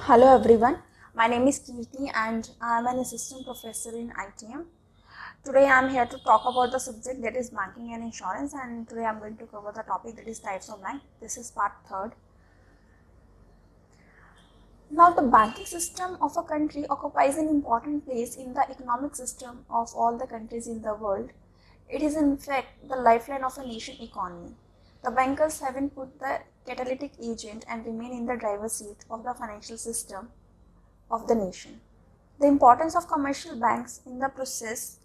Hello everyone, my name is Kirti and I am an assistant professor in ITM. Today I am here to talk about the subject that is banking and insurance, and today I am going to cover the topic that is types of bank. This is part 3rd. Now the banking system of a country occupies an important place in the economic system of all the countries in the world. It is in fact the lifeline of a nation economy. The bankers have been put the catalytic agent and remain in the driver's seat of the financial system of the nation. The importance of commercial banks in the process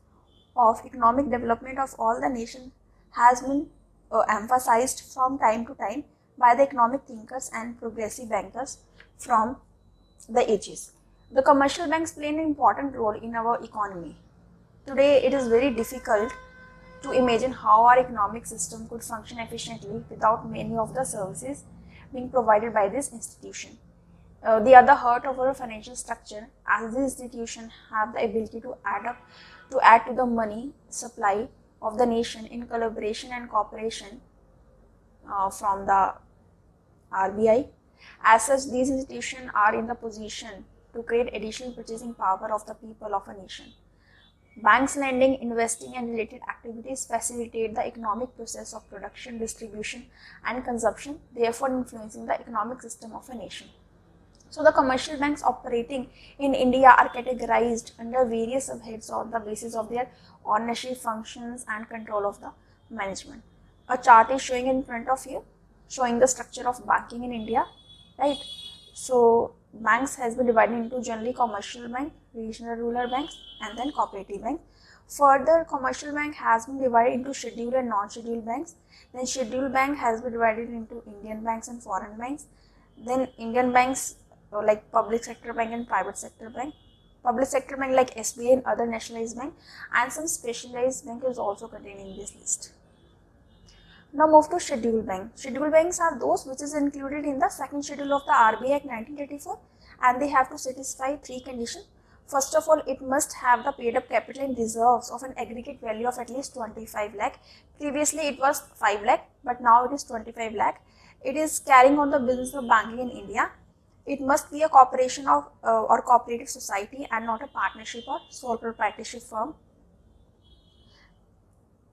of economic development of all the nation has been emphasized from time to time by the economic thinkers and progressive bankers from the ages. The commercial banks play an important role in our economy. Today, it is very difficult to imagine how our economic system could function efficiently without many of the services being provided by this institution. They are the heart of our financial structure, as these institutions have the ability to add to the money supply of the nation in collaboration and cooperation from the RBI. As such, these institutions are in the position to create additional purchasing power of the people of a nation. Banks lending, investing and related activities facilitate the economic process of production, distribution and consumption, therefore influencing the economic system of a nation. So the commercial banks operating in India are categorized under various subheads on the basis of their ownership, functions and control of the management. A chart is showing in front of you, showing the structure of banking in India, right? So banks has been divided into generally commercial bank, regional rural banks and then cooperative bank. Further, commercial bank has been divided into scheduled and non-scheduled banks. Then scheduled bank has been divided into Indian banks and foreign banks. Then Indian banks like public sector bank and private sector bank. Public sector bank like SBI and other nationalized bank, and some specialized bank is also contained in this list. Now move to scheduled bank. Scheduled banks are those which is included in the second schedule of the RBI Act 1934, and they have to satisfy 3 conditions. First of all, it must have the paid up capital and reserves of an aggregate value of at least 25 lakh. Previously it was 5 lakh, but now it is 25 lakh. It is carrying on the business of banking in India. It must be a corporation of or cooperative society and not a partnership or sole proprietorship firm.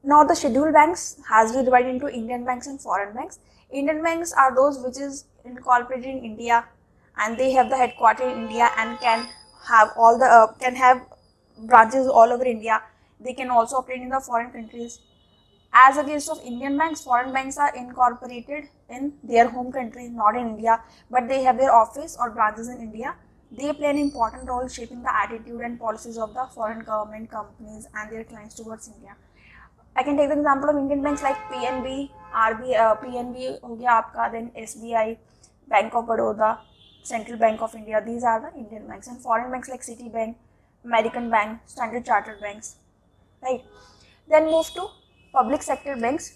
Now the scheduled banks has been divided into Indian banks and foreign banks. Indian banks are those which is incorporated in India and they have the headquarters in India and can have all the can have branches all over India. They can also operate in the foreign countries. As against of Indian banks, foreign banks are incorporated in their home country, not in India, but they have their office or branches in India. They play an important role shaping the attitude and policies of the foreign government, companies and their clients towards India. I can take the example of Indian banks like PNB, PNB हो गया आपका, then SBI, Bank of Baroda, Central Bank of India. These are the Indian banks, and foreign banks like Citibank, American Bank, Standard Chartered banks, right? Then move to public sector banks.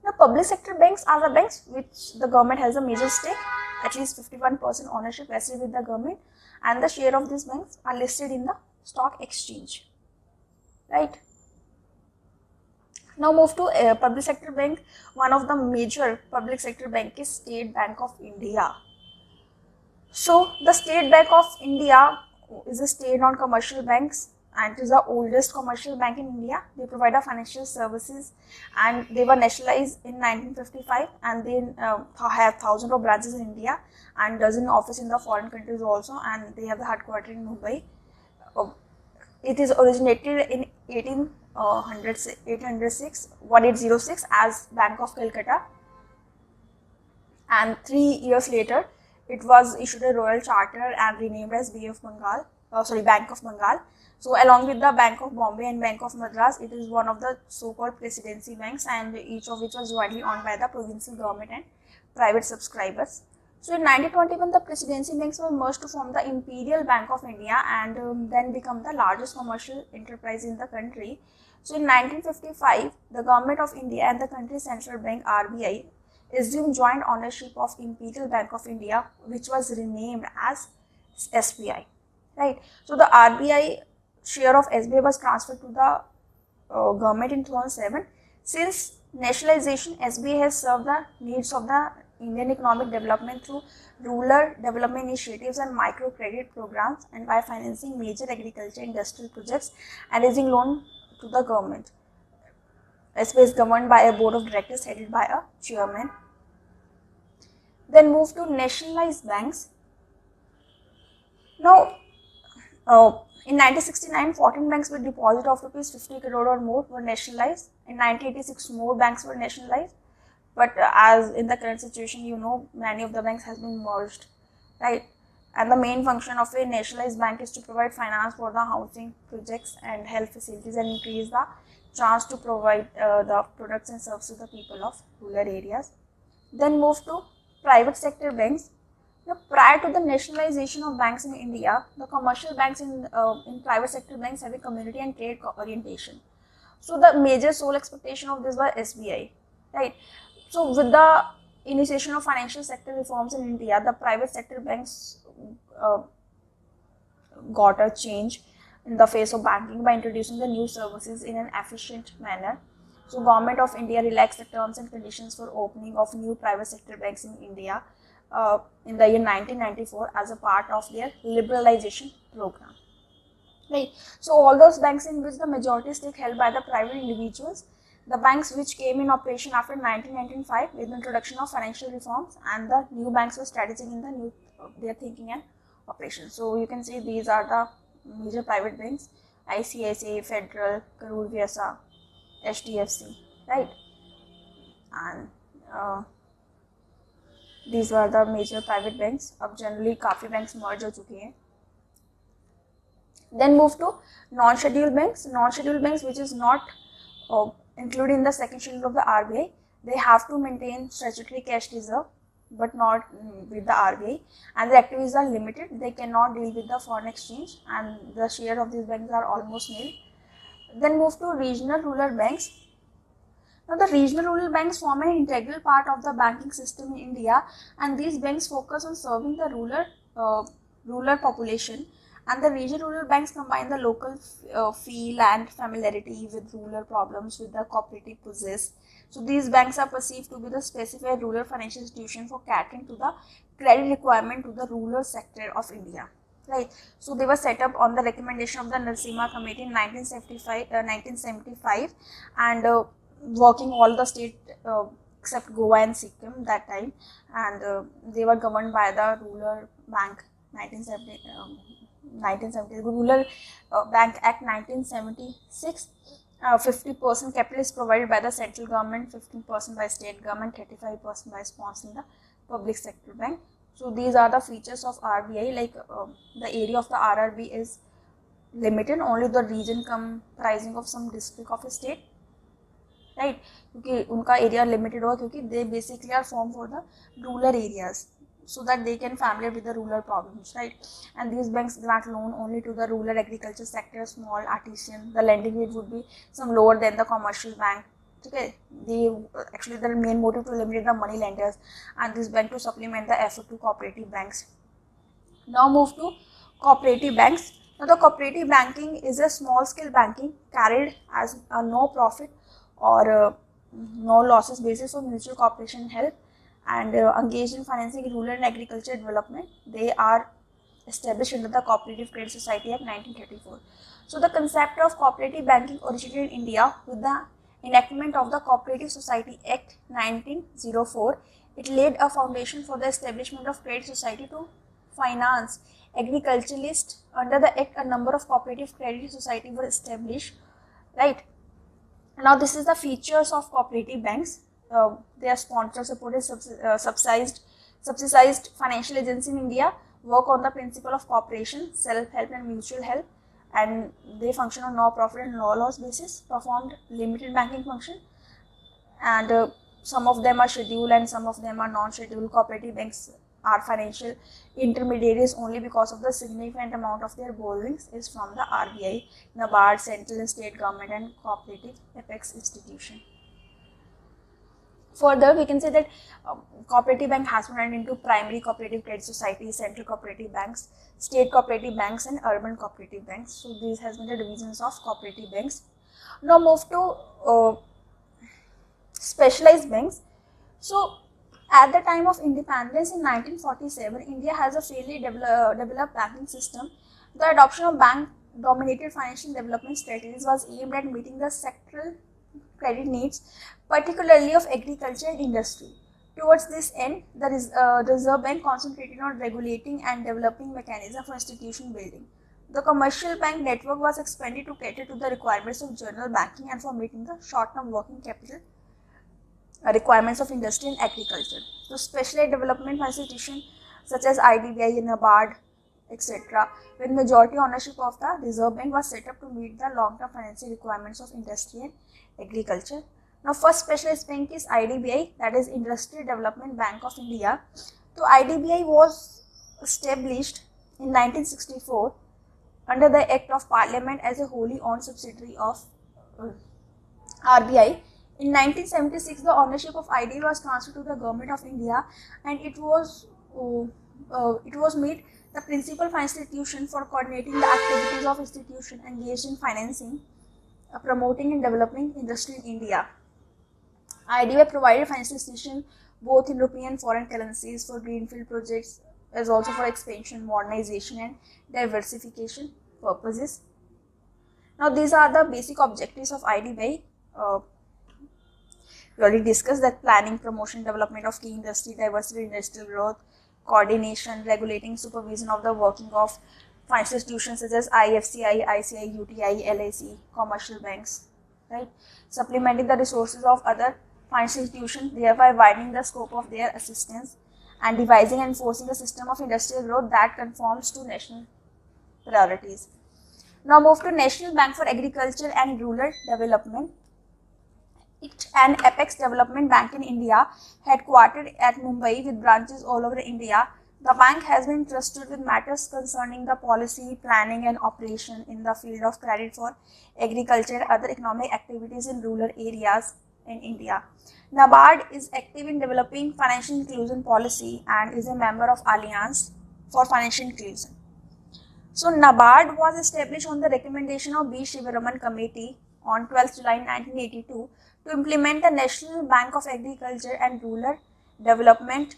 Now, public sector banks are the banks which the government has a major stake, at least 51% ownership vested with the government, and the share of these banks are listed in the stock exchange, right? Now move to public sector bank. One of the major public sector bank is State Bank of India. So the State Bank of India is a state-owned commercial banks and it is the oldest commercial bank in India. They provide a financial services and they were nationalized in 1955 and they have thousands of branches in India and dozen offices in the foreign countries also, and they have the headquarters in Mumbai. It is originated in 1806 as Bank of Calcutta, and 3 years later it was issued a royal charter and renamed as Bank of Bengal. So along with the Bank of Bombay and Bank of Madras, it is one of the so-called presidency banks, and each of which was jointly owned by the provincial government and private subscribers. So in 1921, the presidency banks were merged to form the Imperial Bank of India and then become the largest commercial enterprise in the country. So in 1955, the government of India and the country's central bank RBI assumed joint ownership of Imperial Bank of India, which was renamed as SBI. Right. So the RBI share of SBI was transferred to the government in 2007. Since nationalization, SBI has served the needs of the Indian economic development through rural development initiatives and microcredit programs, and by financing major agriculture industrial projects and raising loan to the government. SBI is governed by a board of directors headed by a chairman. Then move to nationalized banks. Now, in 1969, 14 banks with deposit of rupees 50 crore or more were nationalized. In 1986, more banks were nationalized. But as in the current situation, you know, many of the banks has been merged, right? And the main function of a nationalized bank is to provide finance for the housing projects and health facilities and increase the chance to provide the products and services to the people of rural areas. Then move to private sector banks. Now, prior to the nationalization of banks in India, the commercial banks in private sector banks have a community and trade orientation. So the major sole expectation of this was SBI, right? So with the initiation of financial sector reforms in India, the private sector banks got a change in the face of banking by introducing the new services in an efficient manner. So Government of India relaxed the terms and conditions for opening of new private sector banks in India in the year 1994 as a part of their liberalization program. Right. So all those banks in which the majority stake held by the private individuals, the banks which came in operation after 1995 with the introduction of financial reforms, and the new banks were strategic in the new their thinking and operation. So you can see these are the major private banks: ICICI, Federal, Karur Vyasa, HDFC, right? And these were the major private banks. अब generally काफी banks merge हो चुकी हैं. Then move to non-scheduled banks. Non-scheduled banks, which is not included in the second schedule of the RBI, they have to maintain statutory cash reserve, but not with the RBI, and the activities are limited. They cannot deal with the foreign exchange, and the share of these banks are almost nil. Then move to regional rural banks. Now, the regional rural banks form an integral part of the banking system in India, and these banks focus on serving the rural population. And the regional rural banks combine the local feel and familiarity with rural problems with the cooperative possess. So these banks are perceived to be the specified rural financial institution for catering to the credit requirement to the rural sector of India. Right. So they were set up on the recommendation of the Narasimha Committee in 1975, and working all the state except Goa and Sikkim that time, and they were governed by the Rural Bank 1970 Rural Bank Act 1976. 50% capital is provided by the central government, 15% by state government, 35% by sponsoring the public sector bank. So these are the features of RBI. Like the area of the RRB is limited, only the region comprising of some district of a state, right? क्योंकि उनका area limited होगा, क्योंकि they basically are formed for the rural areas, so that they can familiar with the rural problems, right? And these banks grant loan only to the rural agriculture sector, small artisan. The lending rate would be some lower than the commercial bank. Okay, they actually their main motive to limit the money lenders, and this bank to supplement the effort to cooperative banks. Now move to cooperative banks. Now the cooperative banking is a small scale banking carried as a no profit or no losses basis for mutual cooperation help, and engaged in financing rural and agriculture development. They are established under the Cooperative Credit Society Act 1934. So the concept of cooperative banking originated in India with the enactment of the Cooperative Society Act 1904. It laid a foundation for the establishment of credit society to finance agriculturalists. Under the act, a number of cooperative credit society were established, right? Now this is the features of cooperative banks. They are sponsor supported subsidized financial agency in India, work on the principle of cooperation, self-help and mutual help, and they function on no profit and no loss basis, performed limited banking function, and some of them are scheduled and some of them are non-scheduled. Cooperative banks are financial intermediaries only because of the significant amount of their borrowings is from the RBI, NABARD, central and state government, and cooperative apex institution. Further, we can say that cooperative bank has been divided into primary cooperative credit societies, central cooperative banks, state cooperative banks, and urban cooperative banks. So these has been the divisions of cooperative banks. Now move to specialized banks. So At the time of independence in 1947, India has a fairly developed banking system. The adoption of bank-dominated financial development strategies was aimed at meeting the sectoral credit needs, particularly of agriculture and industry. Towards this end, the Reserve Bank concentrated on regulating and developing mechanisms for institution building. The commercial bank network was expanded to cater to the requirements of general banking and for meeting the short-term working capital requirements of industry and agriculture. So specialized development institutions such as IDBI, NABARD, etc., with majority ownership of the Reserve Bank was set up to meet the long-term financial requirements of industry and agriculture. Now, first specialized bank is IDBI, that is Industrial Development Bank of India. So IDBI was established in 1964 under the Act of Parliament as a wholly owned subsidiary of RBI. In 1976, the ownership of IDBI was transferred to the Government of India, and it was made the principal financial institution for coordinating the activities of institutions engaged in financing, promoting and developing industry in India. IDBI provided financial institutions both in rupee and foreign currencies for greenfield projects, as also for expansion, modernization, and diversification purposes. Now, these are the basic objectives of IDBI. We already discussed that: planning, promotion, development of key industry, diversity, industrial growth, coordination, regulating, supervision of the working of financial institutions such as IFCI, ICI, UTI, LIC, commercial banks, right? Supplementing the resources of other financial institutions, thereby widening the scope of their assistance, and devising and enforcing a system of industrial growth that conforms to national priorities. Now move to National Bank for Agriculture and Rural Development. It an apex development bank in India, headquartered at Mumbai with branches all over India. The bank has been entrusted with matters concerning the policy, planning and operation in the field of credit for agriculture and other economic activities in rural areas in India. NABARD is active in developing financial inclusion policy and is a member of Alliance for Financial Inclusion. So NABARD was established on the recommendation of B. Shivaraman Committee on 12th July 1982 to implement the National Bank of Agriculture and Rural Development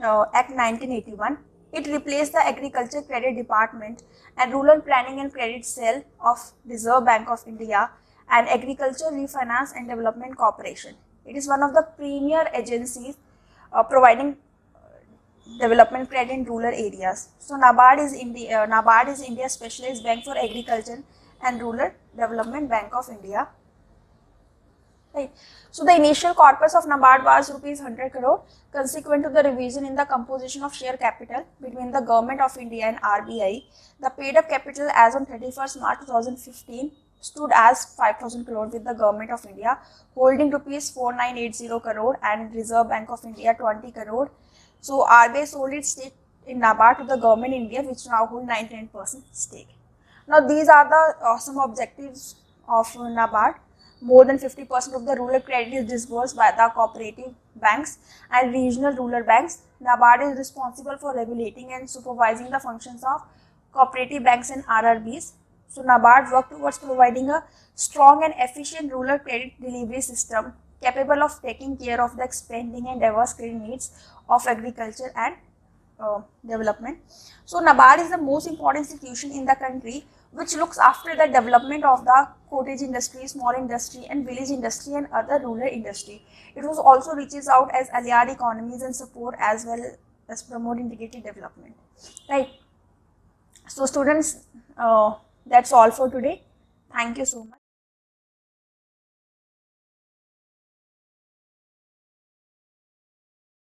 Act 1981. It replaced the Agriculture Credit Department and Rural Planning and Credit Cell of Reserve Bank of India and Agriculture Refinance and Development Corporation. It is one of the premier agencies providing development credit in rural areas. So NABARD is India's specialized bank for agriculture and rural development Bank of India. Right. So the initial corpus of NABARD was rupees 100 crore. Consequent to the revision in the composition of share capital between the Government of India and RBI, the paid up capital as on 31st March 2015 stood as 5,000 crore, with the Government of India holding rupees 4980 crore and Reserve Bank of India 20 crore. So RBI sold its stake in NABARD to the Government of India, which now hold 99% stake. Now these are the awesome objectives of NABARD. More than 50% of the rural credit is disbursed by the cooperative banks and regional rural banks. NABARD is responsible for regulating and supervising the functions of cooperative banks and RRBs. So NABARD works towards providing a strong and efficient rural credit delivery system capable of taking care of the expanding and diverse credit needs of agriculture and development. So NABARD is the most important institution in the country which looks after the development of the cottage industry, small industry and village industry and other rural industry. It was also reaches out as allied economies and support as well as promote integrated development. Right. So students, that's all for today. Thank you so much.